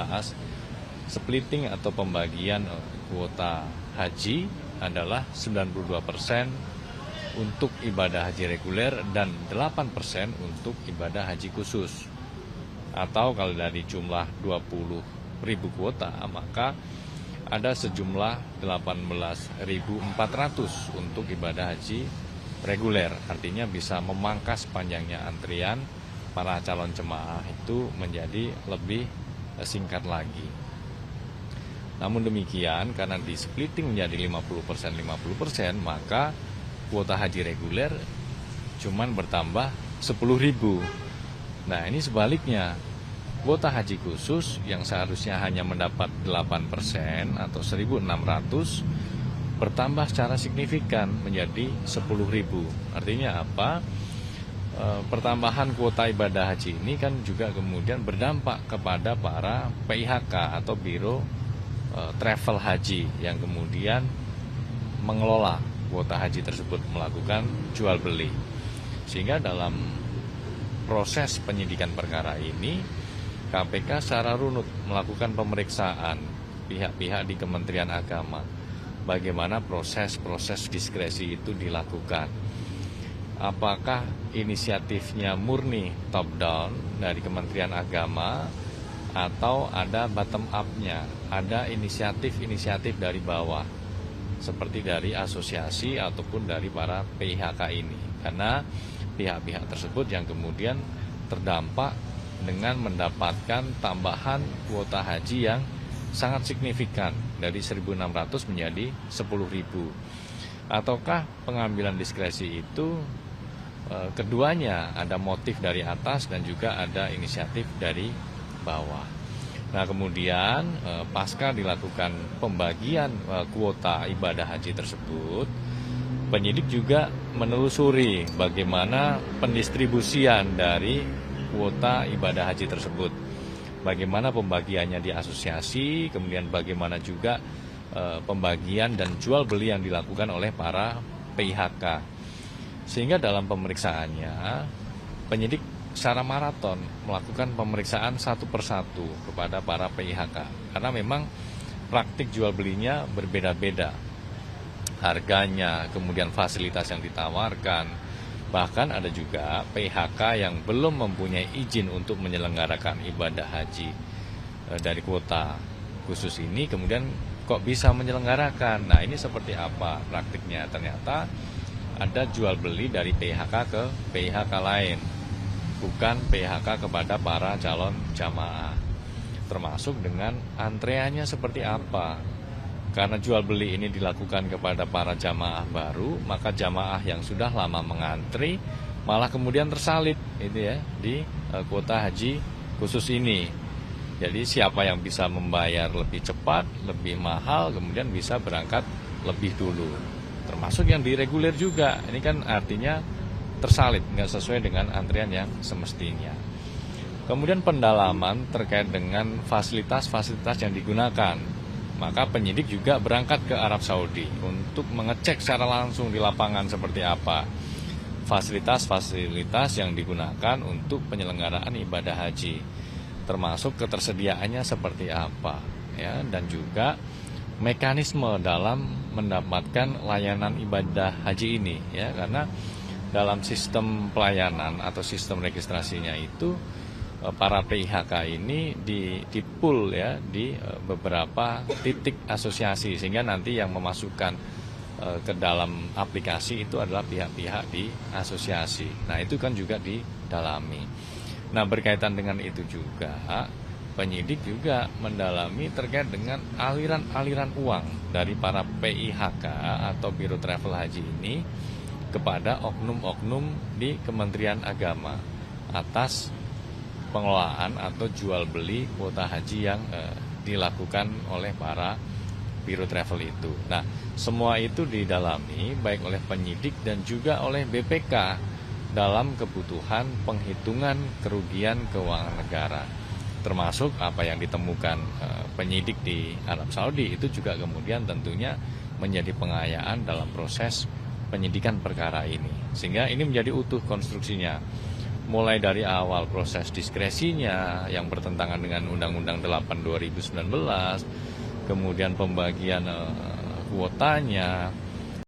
membahas splitting atau pembagian kuota haji adalah 92% untuk ibadah haji reguler dan 8% untuk ibadah haji khusus. Atau kalau dari jumlah 20.000 kuota, maka ada sejumlah 18.400 untuk ibadah haji reguler. Artinya bisa memangkas panjangnya antrian para calon jemaah itu menjadi lebih singkat lagi. Namun demikian, karena di splitting menjadi 50%, maka kuota haji reguler cuman bertambah 10.000. Nah, ini sebaliknya. Kuota haji khusus yang seharusnya hanya mendapat 8% atau 1.600 bertambah secara signifikan menjadi 10.000. Artinya apa? Pertambahan kuota ibadah haji ini kan juga kemudian berdampak kepada para PIHK atau Biro Travel Haji yang kemudian mengelola kuota haji tersebut, melakukan jual beli. Sehingga dalam proses penyidikan perkara ini, KPK secara runut melakukan pemeriksaan pihak-pihak di Kementerian Agama. Bagaimana proses-proses diskresi itu dilakukan. Apakah inisiatifnya murni top down dari Kementerian Agama atau ada bottom up-nya, ada inisiatif-inisiatif dari bawah, seperti dari asosiasi ataupun dari para PIHK ini. Karena pihak-pihak tersebut yang kemudian terdampak dengan mendapatkan tambahan kuota haji yang sangat signifikan dari 1.600 menjadi 10.000. Ataukah pengambilan diskresi itu keduanya ada motif dari atas dan juga ada inisiatif dari bawah. Nah, kemudian pasca dilakukan pembagian kuota ibadah haji tersebut, penyidik juga menelusuri bagaimana pendistribusian dari kuota ibadah haji tersebut. Bagaimana pembagiannya di asosiasi, kemudian bagaimana juga pembagian dan jual beli yang dilakukan oleh para PIHK. Sehingga dalam pemeriksaannya, penyidik secara maraton melakukan pemeriksaan satu persatu kepada para PIHK. Karena memang praktik jual belinya berbeda-beda. Harganya, kemudian fasilitas yang ditawarkan. Bahkan ada juga PIHK yang belum mempunyai izin untuk menyelenggarakan ibadah haji dari kuota khusus ini, kemudian kok bisa menyelenggarakan. Nah, ini seperti apa praktiknya? Ternyata ada jual beli dari PIHK ke PIHK lain, bukan PIHK kepada para calon jamaah. Termasuk dengan antreannya seperti apa. Karena jual beli ini dilakukan kepada para jamaah baru, maka jamaah yang sudah lama mengantri malah kemudian tersalib itu ya di kuota haji khusus ini. Jadi siapa yang bisa membayar lebih cepat, lebih mahal, kemudian bisa berangkat lebih dulu. Termasuk yang di reguler juga. Ini kan artinya tersalib, nggak sesuai dengan antrian yang semestinya. Kemudian pendalaman terkait dengan fasilitas-fasilitas yang digunakan. Maka penyidik juga berangkat ke Arab Saudi untuk mengecek secara langsung di lapangan seperti apa fasilitas-fasilitas yang digunakan untuk penyelenggaraan ibadah haji, termasuk ketersediaannya seperti apa, ya, dan juga mekanisme dalam mendapatkan layanan ibadah haji ini, ya, karena dalam sistem pelayanan atau sistem registrasinya itu para PIHK ini di pool ya di beberapa titik asosiasi, sehingga nanti yang memasukkan ke dalam aplikasi itu adalah pihak-pihak di asosiasi. Nah, itu kan juga didalami. Nah, berkaitan dengan itu juga penyidik juga mendalami terkait dengan aliran-aliran uang dari para PIHK atau Biro Travel Haji ini kepada oknum-oknum di Kementerian Agama atas pengelolaan atau jual beli kuota haji yang dilakukan oleh para Biro Travel itu. Nah, semua itu didalami baik oleh penyidik dan juga oleh BPK dalam kebutuhan penghitungan kerugian keuangan negara. Termasuk apa yang ditemukan penyidik di Arab Saudi itu juga kemudian tentunya menjadi pengayaan dalam proses penyidikan perkara ini. Sehingga ini menjadi utuh konstruksinya. mulai dari awal proses diskresinya yang bertentangan dengan Undang-Undang 8 2019, kemudian pembagian kuotanya,